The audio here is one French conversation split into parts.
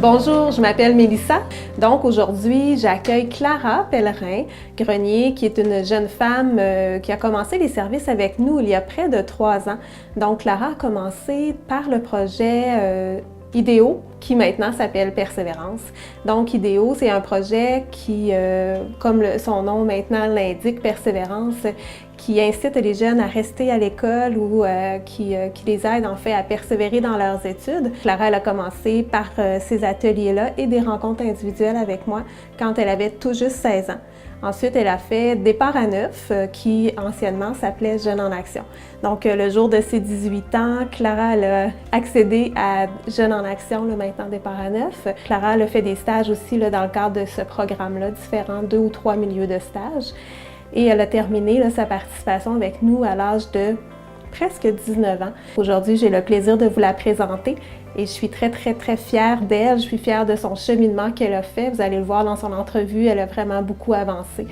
Bonjour, je m'appelle Mélissa. Donc aujourd'hui, j'accueille Clara Pellerin-Grenier, qui est une jeune femme qui a commencé les services avec nous il y a près de 3 ans. Donc Clara a commencé par le projet IDEO, qui maintenant s'appelle Persévérance. Donc IDEO, c'est un projet qui, comme son nom maintenant l'indique, Persévérance, qui incite les jeunes à rester à l'école ou qui les aide en fait à persévérer dans leurs études. Clara, elle a commencé par ces ateliers-là et des rencontres individuelles avec moi quand elle avait tout juste 16 ans. Ensuite, elle a fait Départ à neuf, qui anciennement s'appelait Jeunes en action. Donc, le jour de ses 18 ans, Clara elle a accédé à Jeunes en action, le maintenant Départ à neuf. Clara elle a fait des stages aussi là, dans le cadre de ce programme-là, différents 2 ou 3 milieux de stage. Et elle a terminé là, sa participation avec nous à l'âge de presque 19 ans. Aujourd'hui, j'ai le plaisir de vous la présenter et je suis très fière d'elle. Je suis fière de son cheminement qu'elle a fait. Vous allez le voir dans son entrevue, elle a vraiment beaucoup avancé.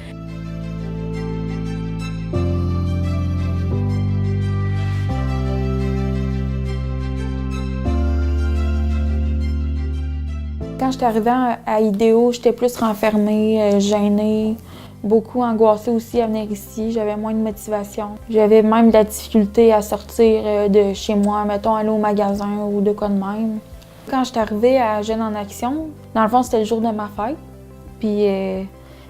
Quand j'étais arrivée à IDEO, j'étais plus renfermée, gênée, beaucoup angoissée aussi à venir ici. J'avais moins de motivation. J'avais même de la difficulté à sortir de chez moi, mettons aller au magasin ou de quoi de même. Quand j'étais arrivée à Jeunes en action, dans le fond, c'était le jour de ma fête. Puis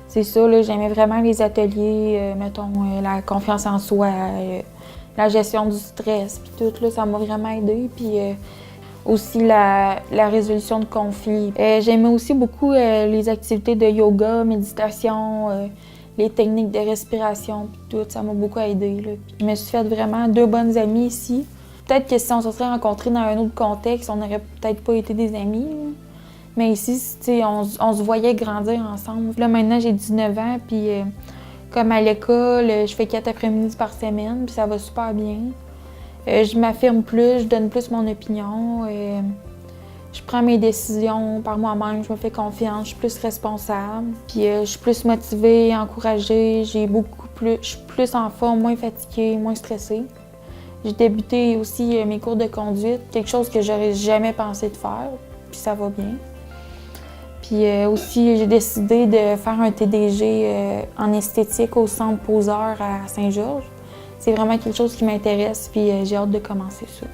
c'est ça, j'aimais vraiment les ateliers, mettons la confiance en soi, la gestion du stress, puis tout, là, ça m'a vraiment aidée. Puis aussi la résolution de conflits. J'aimais aussi beaucoup les activités de yoga, méditation, les techniques de respiration, puis tout, ça m'a beaucoup aidée. Là. Je me suis fait vraiment 2 bonnes amies ici. Peut-être que si on se serait rencontrés dans un autre contexte, on n'aurait peut-être pas été des amis. Là. Mais ici, on se voyait grandir ensemble. Là, maintenant, j'ai 19 ans, puis comme à l'école, je fais 4 après-midi par semaine, puis ça va super bien. Je m'affirme plus, je donne plus mon opinion, je prends mes décisions par moi-même, je me fais confiance, je suis plus responsable, puis je suis plus motivée, encouragée, je suis plus en forme, moins fatiguée, moins stressée. J'ai débuté aussi mes cours de conduite, quelque chose que j'aurais jamais pensé de faire, puis ça va bien. Puis aussi, j'ai décidé de faire un TDG en esthétique au Centre Poseur à Saint-Georges. C'est vraiment quelque chose qui m'intéresse, puis j'ai hâte de commencer ça.